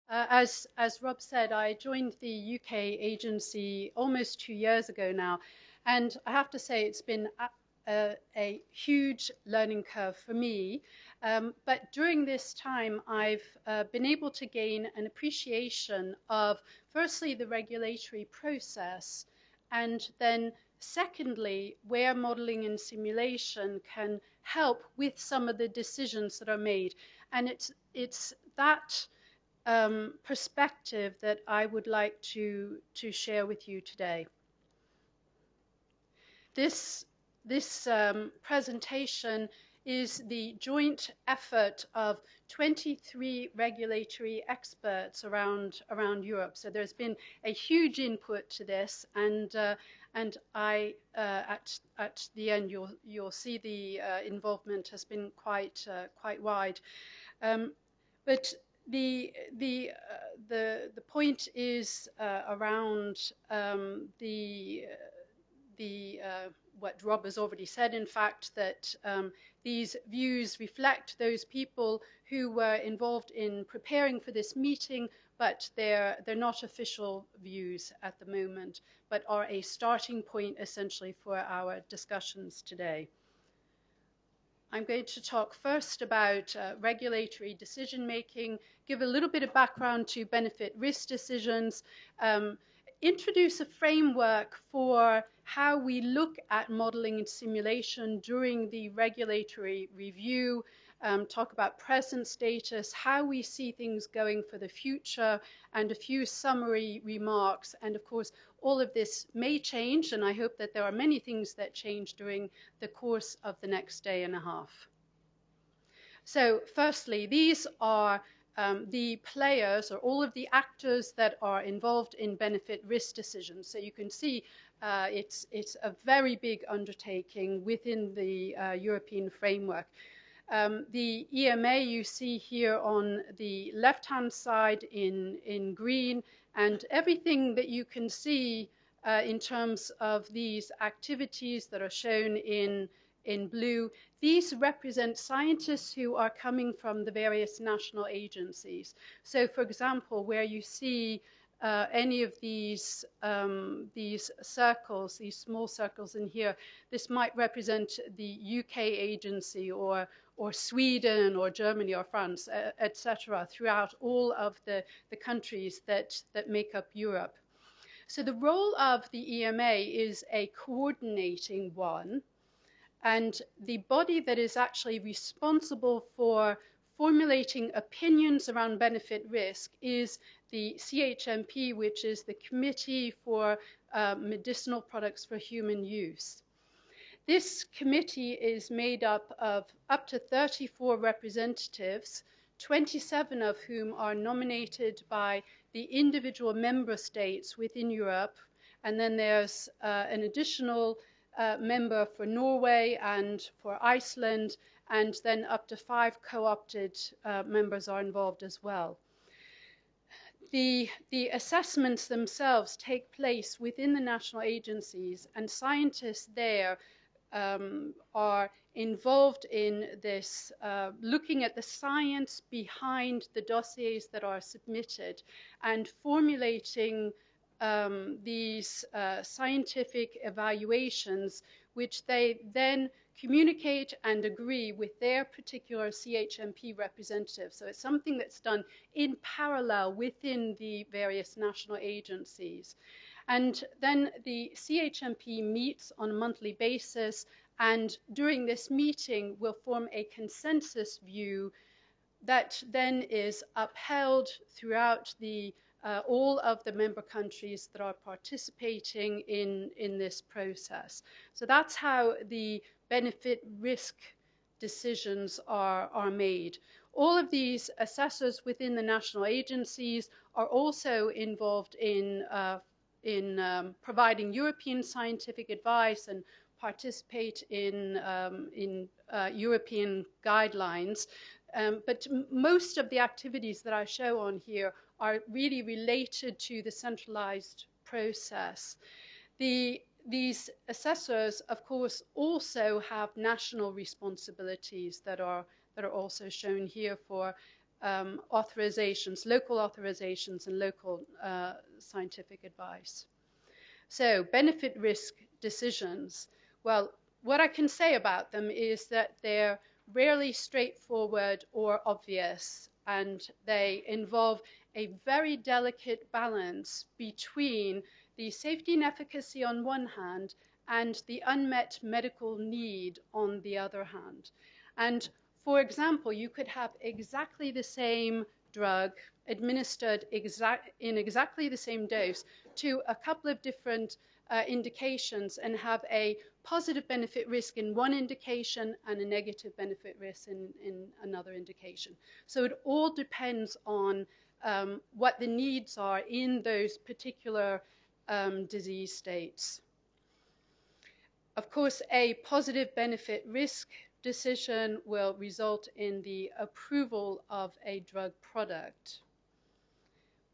As Rob said, I joined the UK agency almost 2 years ago now, and I have to say it's been a huge learning curve for me. But during this time, I've been able to gain an appreciation of, firstly, the regulatory process, and then secondly, where modeling and simulation can help with some of the decisions that are made. And it's that perspective that I would like to share with you today. This presentation is the joint effort of 23 regulatory experts around Europe. So there's been a huge input to this, and I at the end you'll see the involvement has been quite wide. But the point is around what Rob has already said, in fact, that these views reflect those people who were involved in preparing for this meeting, but they're not official views at the moment, but are a starting point essentially for our discussions today. I'm going to talk first about regulatory decision making, give a little bit of background to benefit risk decisions, introduce a framework for how we look at modeling and simulation during the regulatory review, talk about present status, how we see things going for the future, and a few summary remarks. And of course, all of this may change, and I hope that there are many things that change during the course of the next day and a half. So firstly, these are the players, or all of the actors that are involved in benefit risk decisions. So you can see it's a very big undertaking within the European framework. The EMA you see here on the left-hand side in green, and everything that you can see in terms of these activities that are shown in blue, these represent scientists who are coming from the various national agencies. So, for example, where you see any of these circles, these small circles in here, this might represent the UK agency or Sweden or Germany or France, etc., throughout all of the countries that make up Europe. So the role of the EMA is a coordinating one, and the body that is actually responsible for formulating opinions around benefit risk is the CHMP, which is the Committee for Medicinal Products for Human Use. This committee is made up of up to 34 representatives, 27 of whom are nominated by the individual member states within Europe, and then there's an additional member for Norway and for Iceland, and then up to 5 co-opted members are involved as well. The assessments themselves take place within the national agencies, and scientists there are involved in this, looking at the science behind the dossiers that are submitted and formulating these scientific evaluations, which they then communicate and agree with their particular CHMP representative. So it's something that's done in parallel within the various national agencies. And then the CHMP meets on a monthly basis, and during this meeting will form a consensus view that then is upheld throughout the all of the member countries that are participating in this process. So that's how the benefit risk decisions are made. All of these assessors within the national agencies are also involved in providing European scientific advice and participate in European guidelines. But most of the activities that I show on here are really related to the centralized process. These assessors, of course, also have national responsibilities that are also shown here for authorizations, local authorizations, and local scientific advice. So benefit-risk decisions. Well, what I can say about them is that they're rarely straightforward or obvious, and they involve a very delicate balance between the safety and efficacy on one hand and the unmet medical need on the other hand. And for example, you could have exactly the same drug administered in exactly the same dose to a couple of different indications and have a positive benefit risk in one indication and a negative benefit risk in another indication. So it all depends on what the needs are in those particular disease states. Of course, a positive benefit risk decision will result in the approval of a drug product.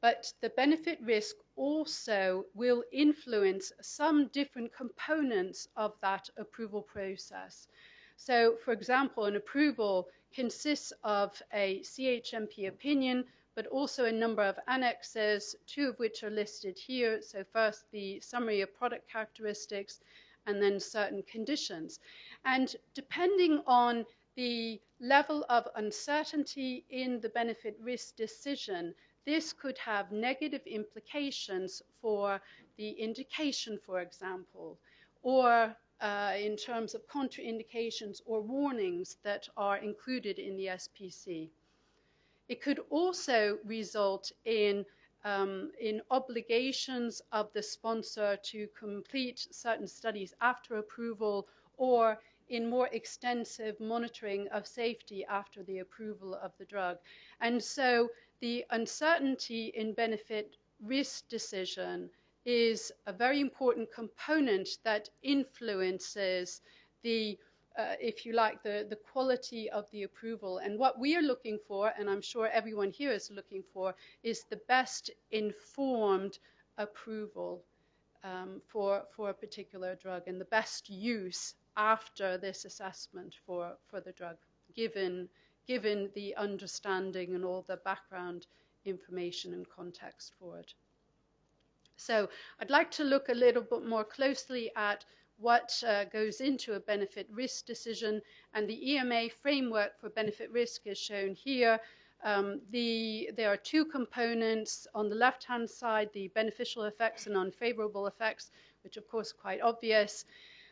But the benefit risk also will influence some different components of that approval process. So, for example, an approval consists of a CHMP opinion, but also a number of annexes, 2 of which are listed here. So first, the summary of product characteristics, and then certain conditions. And depending on the level of uncertainty in the benefit risk decision, this could have negative implications for the indication, for example, or in terms of contraindications or warnings that are included in the SPC. It could also result in obligations of the sponsor to complete certain studies after approval, or in more extensive monitoring of safety after the approval of the drug. And so the uncertainty in benefit risk decision is a very important component that influences the if you like, the quality of the approval. And what we are looking for, and I'm sure everyone here is looking for, is the best informed approval for a particular drug, and the best use after this assessment for the drug, given the understanding and all the background information and context for it. So I'd like to look a little bit more closely at what goes into a benefit risk decision, and the EMA framework for benefit risk is shown here. There are 2 components. On the left-hand side, the beneficial effects and unfavorable effects, which of course are quite obvious.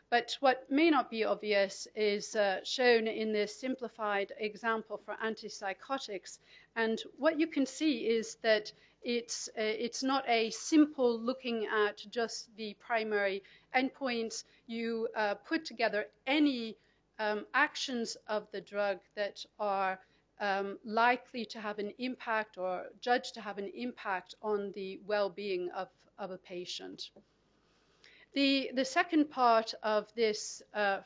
But what may not be obvious is shown in this simplified example for antipsychotics. And what you can see is that it's not a simple looking at just the primary endpoints. You put together any actions of the drug that are likely to have an impact or judged to have an impact on the well-being of a patient. The second part of this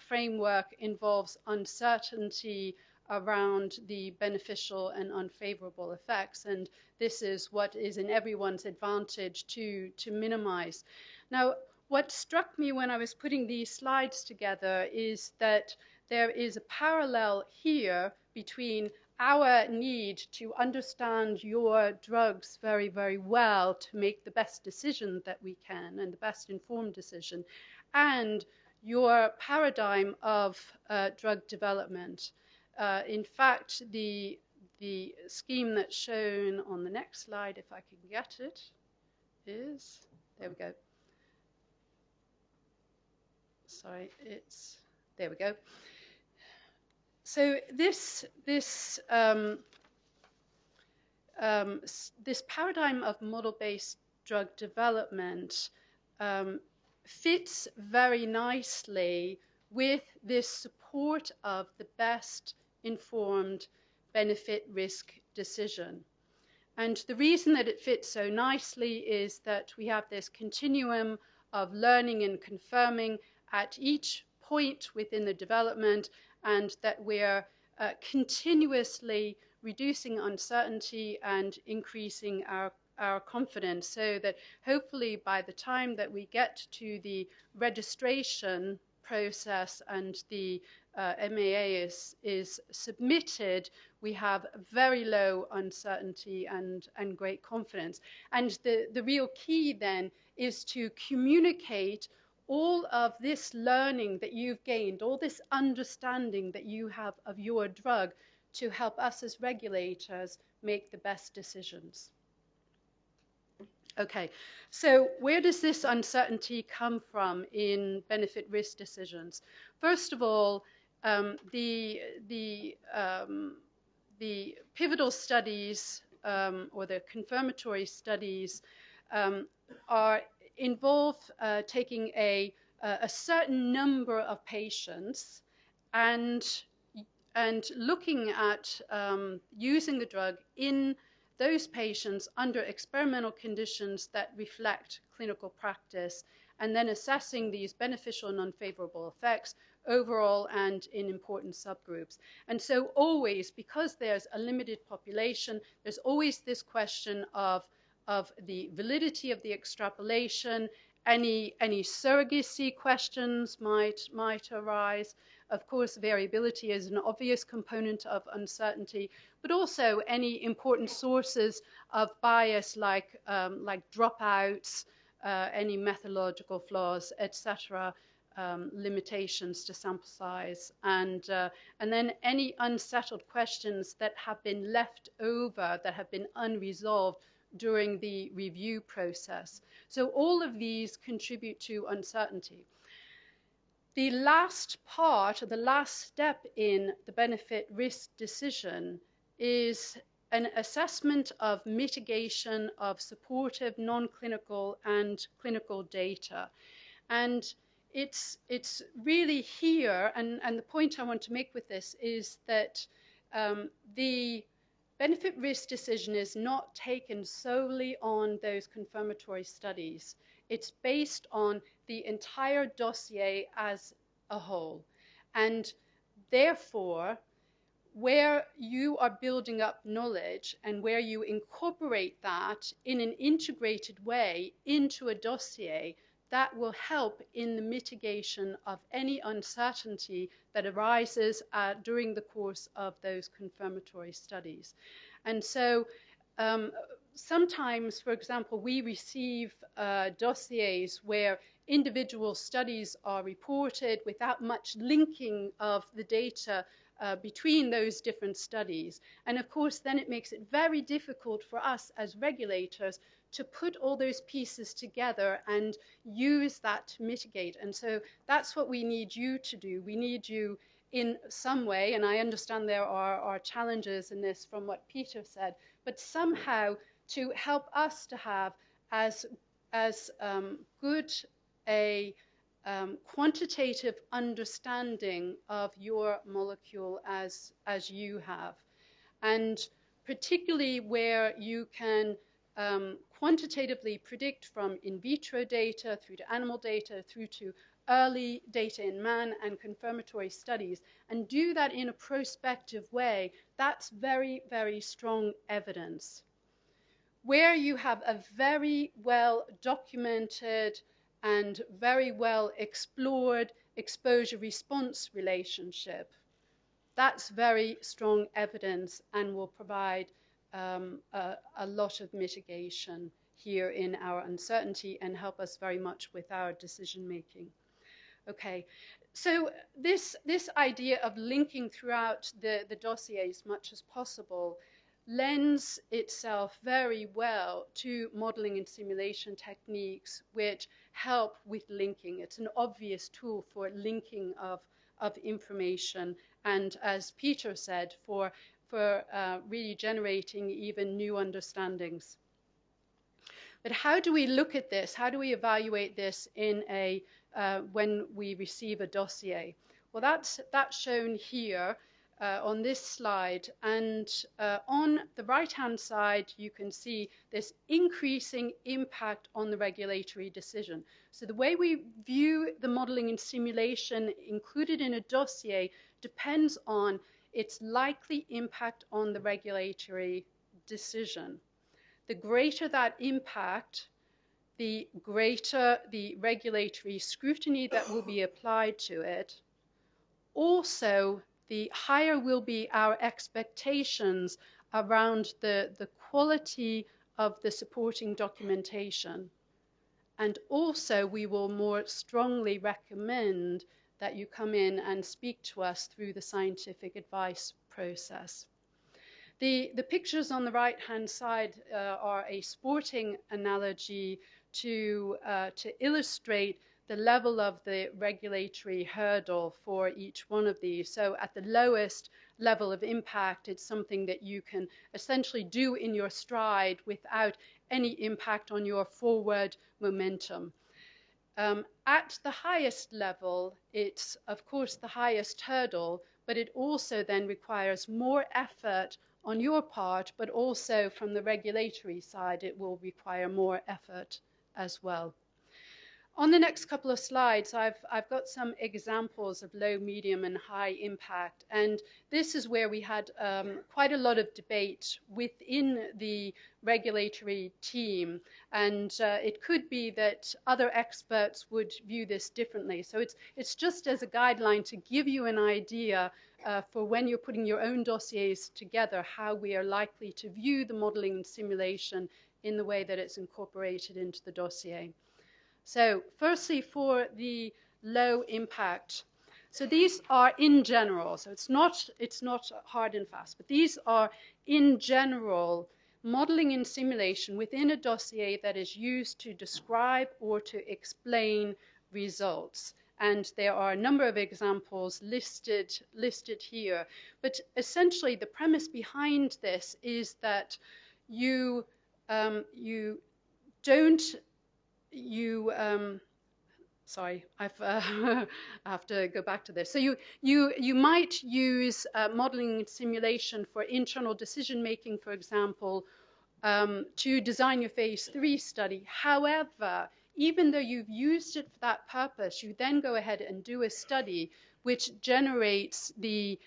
framework involves uncertainty around the beneficial and unfavorable effects, and this is what is in everyone's advantage to minimize. Now, what struck me when I was putting these slides together is that there is a parallel here between our need to understand your drugs very, very well to make the best decision that we can and the best informed decision, and your paradigm of drug development. In fact, the scheme that's shown on the next slide, if I can get it, is, there we go. Sorry, there we go. So this paradigm of model-based drug development fits very nicely with this support of the best informed benefit-risk decision. And the reason that it fits so nicely is that we have this continuum of learning and confirming at each point within the development, and that we're continuously reducing uncertainty and increasing our confidence, so that hopefully by the time that we get to the registration process and the MAA is submitted, we have very low uncertainty and great confidence. And the real key then is to communicate all of this learning that you've gained, all this understanding that you have of your drug, to help us as regulators make the best decisions. Okay, so where does this uncertainty come from in benefit-risk decisions? First of all, the pivotal studies or the confirmatory studies involve taking a certain number of patients and looking at using the drug in those patients under experimental conditions that reflect clinical practice, and then assessing these beneficial and unfavorable effects overall and in important subgroups. And so always, because there's a limited population, there's always this question of the validity of the extrapolation. Any surrogacy questions might arise. Of course, variability is an obvious component of uncertainty, but also any important sources of bias like dropouts, any methodological flaws, etc., limitations to sample size, and then any unsettled questions that have been left over, that have been unresolved during the review process. So all of these contribute to uncertainty. The last part, or the last step in the benefit-risk decision, is an assessment of mitigation of supportive non-clinical and clinical data. And it's really here, and the point I want to make with this is that the benefit-risk decision is not taken solely on those confirmatory studies. It's based on the entire dossier as a whole. And therefore, where you are building up knowledge and where you incorporate that in an integrated way into a dossier, that will help in the mitigation of any uncertainty that arises during the course of those confirmatory studies. And so sometimes, for example, we receive dossiers where individual studies are reported without much linking of the data between those different studies. And of course, then it makes it very difficult for us as regulators to put all those pieces together and use that to mitigate. And so that's what we need you to do. We need you in some way, and I understand there are challenges in this from what Peter said, but somehow to help us to have as good a quantitative understanding of your molecule as you have. And particularly where you can quantitatively predict from in vitro data through to animal data through to early data in man and confirmatory studies, and do that in a prospective way, that's very, very strong evidence. Where you have a very well documented and very well explored exposure-response relationship, that's very strong evidence and will provide a lot of mitigation here in our uncertainty and help us very much with our decision making. Okay, so this idea of linking throughout the dossier as much as possible lends itself very well to modeling and simulation techniques which help with linking. It's an obvious tool for linking of information, and as Peter said, for really generating even new understandings. But how do we look at this? How do we evaluate this in when we receive a dossier? Well, that's shown here on this slide, and on the right-hand side you can see this increasing impact on the regulatory decision. So the way we view the modeling and simulation included in a dossier depends on its likely impact on the regulatory decision. The greater that impact, the greater the regulatory scrutiny that will be applied to it, also the higher will be our expectations around the quality of the supporting documentation. And also we will more strongly recommend that you come in and speak to us through the scientific advice process. The pictures on the right-hand side are a sporting analogy to illustrate the level of the regulatory hurdle for each one of these. So at the lowest level of impact, it's something that you can essentially do in your stride without any impact on your forward momentum. At the highest level, it's of course the highest hurdle, but it also then requires more effort on your part, but also from the regulatory side, it will require more effort as well. On the next couple of slides, I've got some examples of low, medium, and high impact. And this is where we had quite a lot of debate within the regulatory team. And it could be that other experts would view this differently. So it's just as a guideline to give you an idea for when you're putting your own dossiers together, how we are likely to view the modeling and simulation in the way that it's incorporated into the dossier. So firstly, for the low impact. So these are in general, so it's not hard and fast, but these are in general modeling and simulation within a dossier that is used to describe or to explain results. And there are a number of examples listed here. But essentially the premise behind this is that sorry, I have to go back to this. So you might use modeling and simulation for internal decision making, for example, to design your phase 3 study. However, even though you've used it for that purpose, you then go ahead and do a study which generates the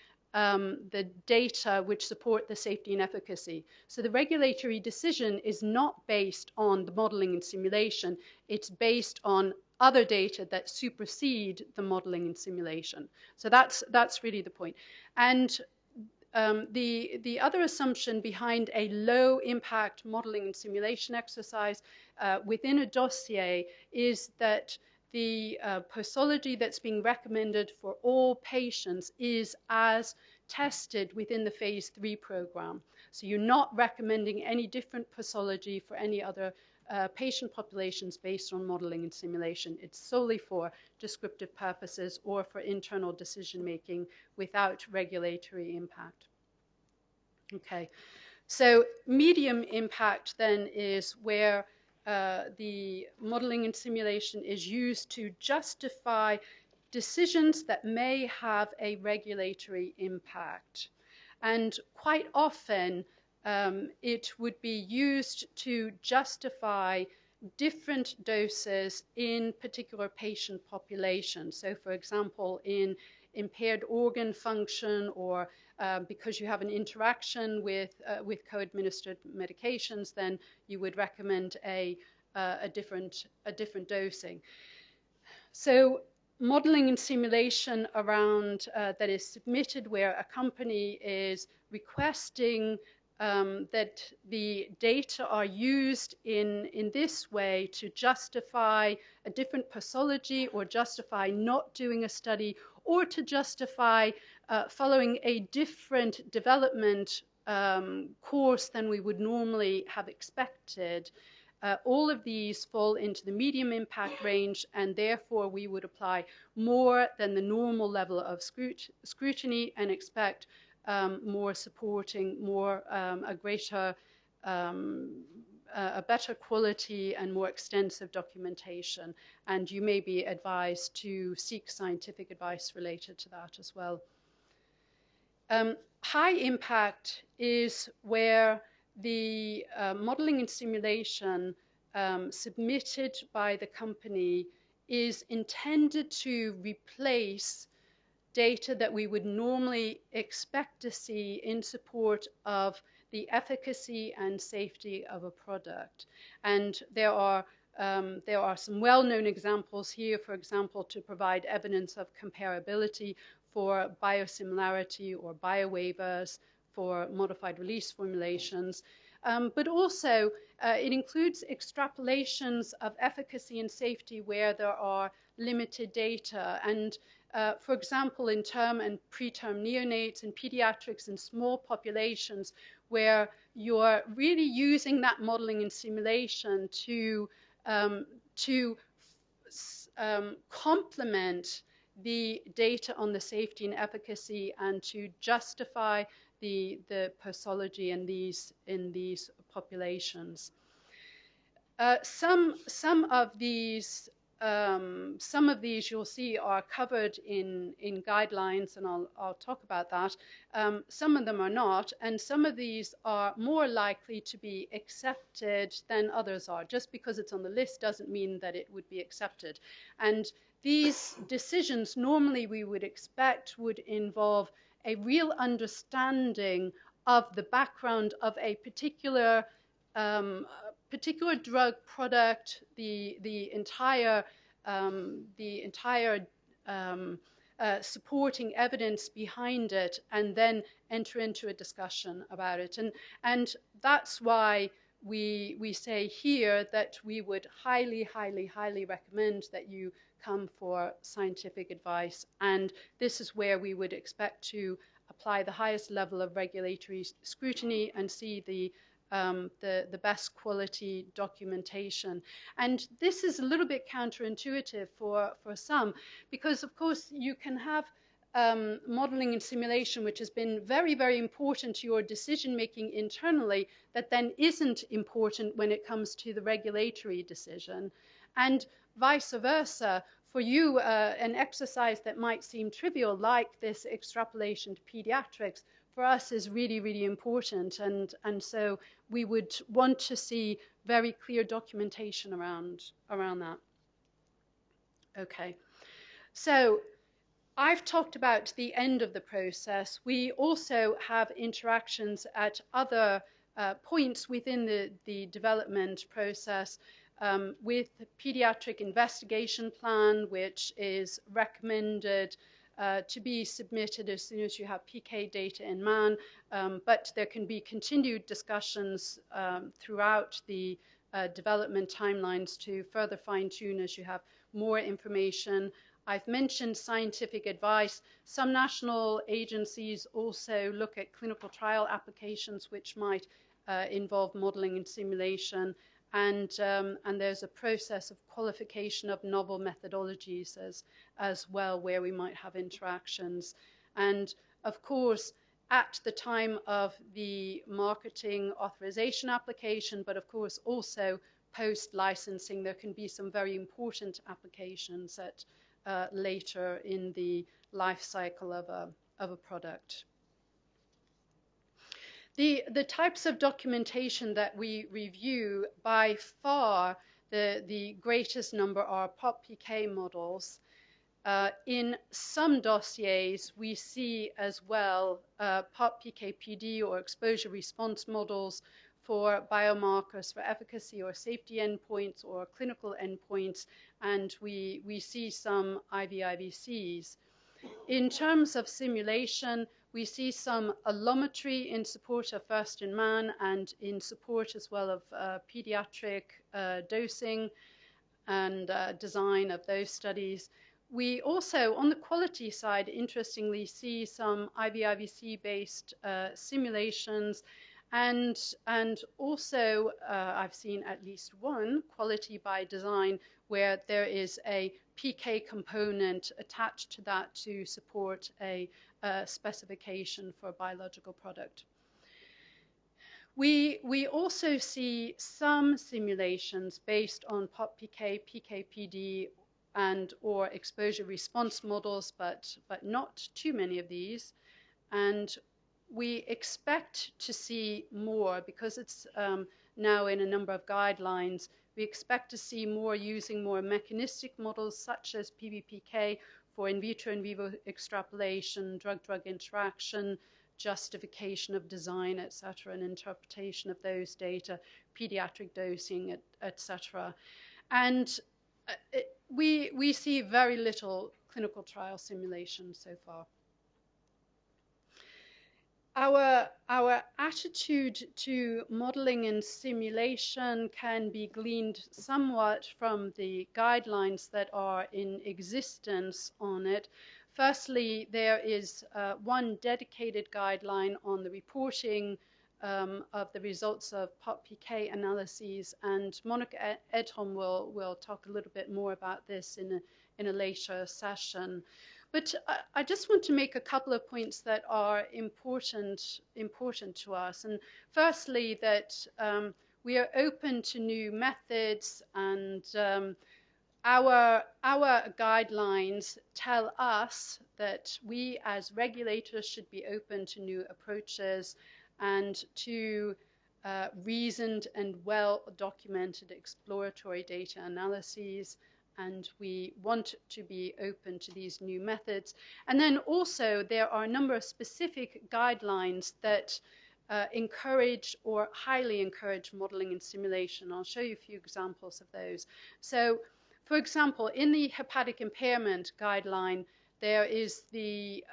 data which support the safety and efficacy. So the regulatory decision is not based on the modeling and simulation, it's based on other data that supersede the modeling and simulation. So that's really the point. And the other assumption behind a low impact modeling and simulation exercise within a dossier is that the posology that's being recommended for all patients is as tested within the phase 3 program. So you're not recommending any different posology for any other patient populations based on modeling and simulation. It's solely for descriptive purposes or for internal decision making without regulatory impact. Okay, so medium impact then is where the modeling and simulation is used to justify decisions that may have a regulatory impact. And quite often it would be used to justify different doses in particular patient populations. So for example, in impaired organ function or because you have an interaction with co-administered medications, then you would recommend a different dosing. So modeling and simulation around that is submitted where a company is requesting that the data are used in this way to justify a different posology or justify not doing a study or to justify following a different development course than we would normally have expected. All of these fall into the medium impact range, and therefore we would apply more than the normal level of scrutiny and expect more supporting, a greater, a better quality and more extensive documentation. And you may be advised to seek scientific advice related to that as well. High impact is where the modeling and simulation submitted by the company is intended to replace data that we would normally expect to see in support of the efficacy and safety of a product. And there are some well-known examples here, for example, to provide evidence of comparability for biosimilarity or biowaivers for modified release formulations. But also, it includes extrapolations of efficacy and safety where there are limited data. And for example, in term and preterm neonates and pediatrics in small populations where you're really using that modeling and simulation to complement the data on the safety and efficacy and to justify the posology in these populations. Some of these you'll see are covered in guidelines, and I'll talk about that. Some of them are not, and some of these are more likely to be accepted than others are. Just because it's on the list doesn't mean that it would be accepted. And these decisions normally we would expect would involve a real understanding of the background of a particular drug product, the entire supporting evidence behind it, and then enter into a discussion about it. And that's why we say here that we would highly recommend that you come for scientific advice. And this is where we would expect to apply the highest level of regulatory scrutiny and see the best quality documentation. And this is a little bit counterintuitive for some, because of course you can have modeling and simulation which has been very important to your decision making internally that then isn't important when it comes to the regulatory decision, and vice versa. For you, an exercise that might seem trivial like this extrapolation to pediatrics for us is really important, and so we would want to see very clear documentation around that. Okay, so I've talked about the end of the process. We also have interactions at other points within the development process with the pediatric investigation plan, which is recommended to be submitted as soon as you have PK data in man, but there can be continued discussions throughout the development timelines to further fine-tune as you have more information. I've mentioned scientific advice. Some national agencies also look at clinical trial applications which might involve modeling and simulation. And there's a process of qualification of novel methodologies as well, where we might have interactions. And of course, at the time of the marketing authorization application, but of course also post-licensing, there can be some very important applications at later in the life cycle of a product. The types of documentation that we review, by far the greatest number are POP-PK models. In some dossiers, we see as well POP-PK-PD or exposure response models for biomarkers for efficacy or safety endpoints or clinical endpoints, and we see some IVIVCs. In terms of simulation, we see some allometry in support of first in man and in support as well of pediatric dosing and design of those studies. We also, on the quality side, interestingly see some IVIVC-based simulations, and also I've seen at least one quality by design where there is a PK component attached to that to support a specification for a biological product. We also see some simulations based on POP-PK, PK-PD, and or exposure response models, but not too many of these. And we expect to see more because it's now in a number of guidelines. We expect to see more using more mechanistic models such as PBPK for in vitro and vivo extrapolation, drug-drug interaction, justification of design, etc., and interpretation of those data, pediatric dosing, etc. And we see very little clinical trial simulation so far. our attitude to modeling and simulation can be gleaned somewhat from the guidelines that are in existence on it. Firstly, there is one dedicated guideline on the reporting of the results of POP-PK analyses, and Monica Edholm will talk a little bit more about this in a later session. But I just want to make a couple of points that are important to us. And firstly, that we are open to new methods, and our guidelines tell us that we as regulators should be open to new approaches and to reasoned and well-documented exploratory data analyses. And we want to be open to these new methods. And then also there are a number of specific guidelines that encourage or highly encourage modeling and simulation. I'll show you a few examples of those. So, for example, in the hepatic impairment guideline, there is the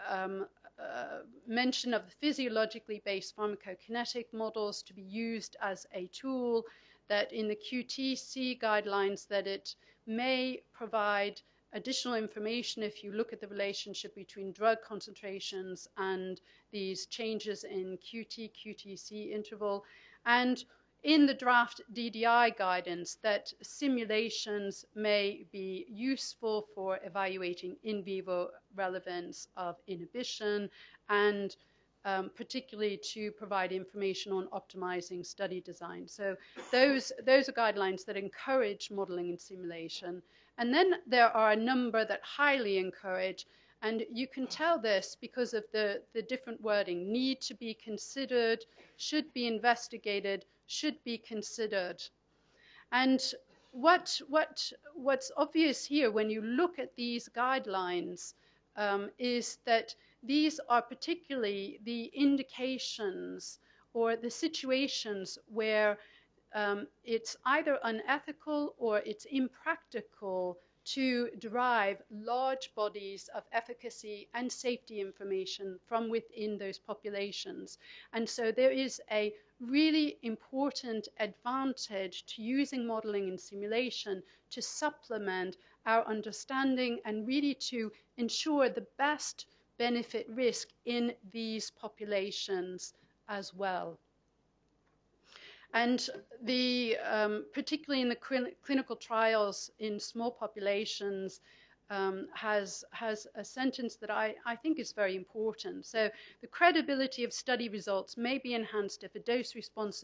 mention of the physiologically based pharmacokinetic models to be used as a tool, that in the QTC guidelines that it may provide additional information if you look at the relationship between drug concentrations and these changes in QT-QTC interval, and in the draft DDI guidance that simulations may be useful for evaluating in vivo relevance of inhibition, and particularly to provide information on optimizing study design. So those are guidelines that encourage modeling and simulation. And then there are a number that highly encourage, and you can tell this because of the different wording: need to be considered, should be investigated, should be considered. And what's obvious here when you look at these guidelines is that these are particularly the indications or the situations where it's either unethical or it's impractical to derive large bodies of efficacy and safety information from within those populations. And so there is a really important advantage to using modeling and simulation to supplement our understanding and really to ensure the best benefit risk in these populations as well. And particularly in the clinical trials in small populations has a sentence that I think is very important. So the credibility of study results may be enhanced if a dose-response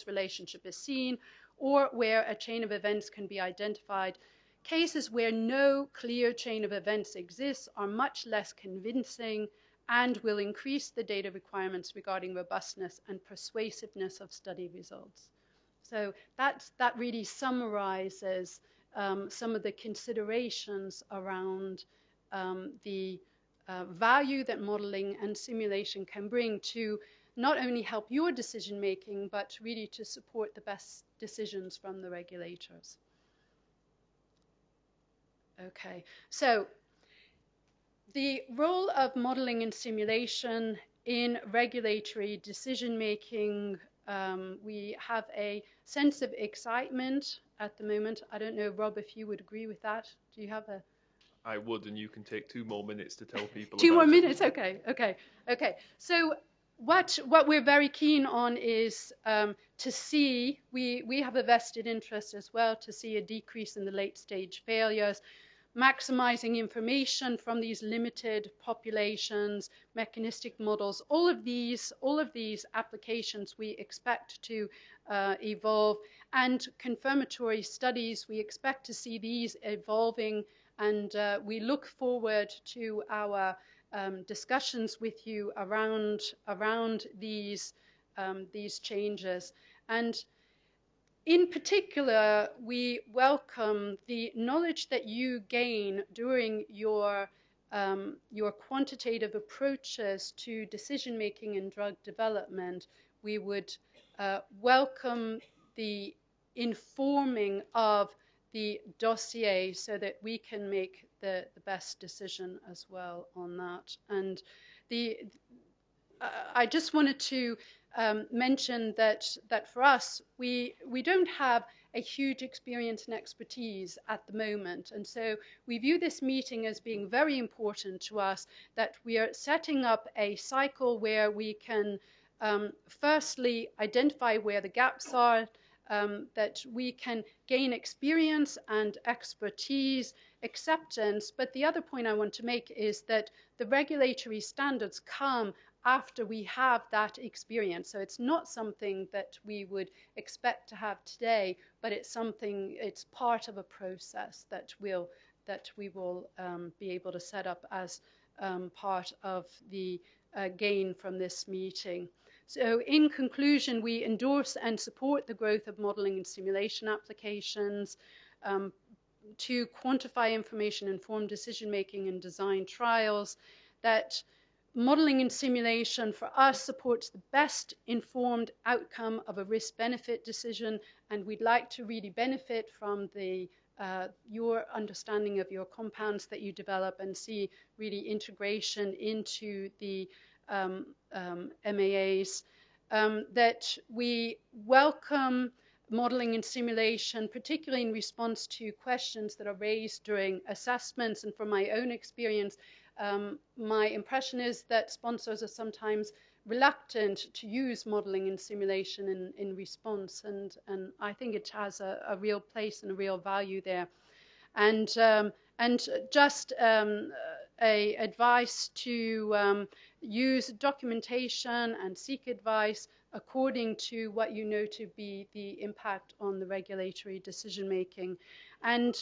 relationship is seen, or where a chain of events can be identified. Cases where no clear chain of events exists are much less convincing and will increase the data requirements regarding robustness and persuasiveness of study results. So that really summarizes some of the considerations around the value that modeling and simulation can bring to not only help your decision making, but really to support the best decisions from the regulators. Okay, so the role of modeling and simulation in regulatory decision making, we have a sense of excitement at the moment. I don't know, Rob, if you would agree with that. Do you have a... I would, and you can take 2 more minutes to tell people. 2 more minutes, okay. So what we're very keen on is to see, we have a vested interest as well, to see a decrease in the late stage failures, maximizing information from these limited populations, mechanistic models, all of these applications we expect to evolve, and confirmatory studies, we expect to see these evolving, and we look forward to our discussions with you around these changes. And in particular, we welcome the knowledge that you gain during your quantitative approaches to decision making and drug development. We would welcome the informing of the dossier so that we can make the best decision as well on that. And I just wanted to mention that for us, we don't have a huge experience and expertise at the moment. And so we view this meeting as being very important to us, that we are setting up a cycle where we can firstly identify where the gaps are, that we can gain experience and expertise, acceptance. But the other point I want to make is that the regulatory standards come after we have that experience. So it's not something that we would expect to have today, but it's part of a process that we will be able to set up as part of the gain from this meeting. So in conclusion, we endorse and support the growth of modeling and simulation applications to quantify information, inform decision-making and design trials, that modeling and simulation for us supports the best informed outcome of a risk-benefit decision, and we'd like to really benefit from your understanding of your compounds that you develop and see really integration into the MAAs, that we welcome modeling and simulation, particularly in response to questions that are raised during assessments. And from my own experience, my impression is that sponsors are sometimes reluctant to use modeling and simulation in response, and I think it has a real place and a real value there. And just a advice to use documentation and seek advice according to what you know to be the impact on the regulatory decision making. And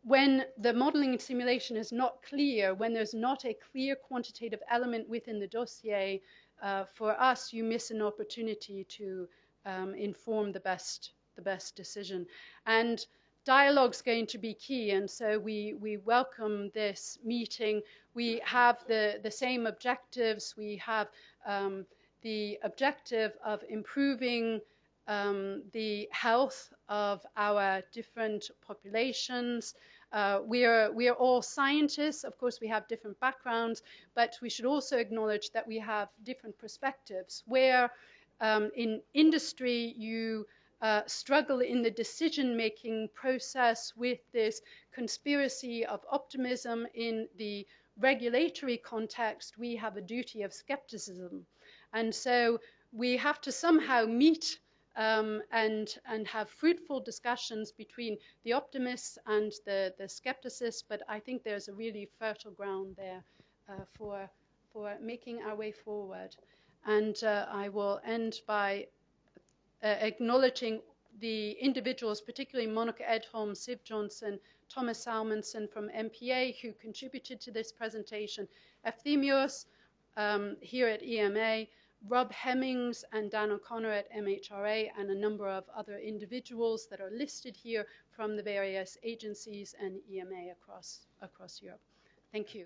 when the modeling and simulation is not clear, when there's not a clear quantitative element within the dossier, for us, you miss an opportunity to inform the best decision. And dialogue's going to be key, and so we welcome this meeting. We have the same objectives. We have the objective of improving the health of our different populations. We are all scientists. Of course, we have different backgrounds, but we should also acknowledge that we have different perspectives. Where in industry you struggle in the decision-making process with this conspiracy of optimism, in the regulatory context, we have a duty of skepticism. And so we have to somehow meet and have fruitful discussions between the optimists and the skepticists, but I think there's a really fertile ground there for making our way forward. And I will end by acknowledging the individuals, particularly Monica Edholm, Siv Johnson, Thomas Salmonson from MPA, who contributed to this presentation, Efthymios here at EMA, Rob Hemmings and Dan O'Connor at MHRA, and a number of other individuals that are listed here from the various agencies and EMA across Europe. Thank you.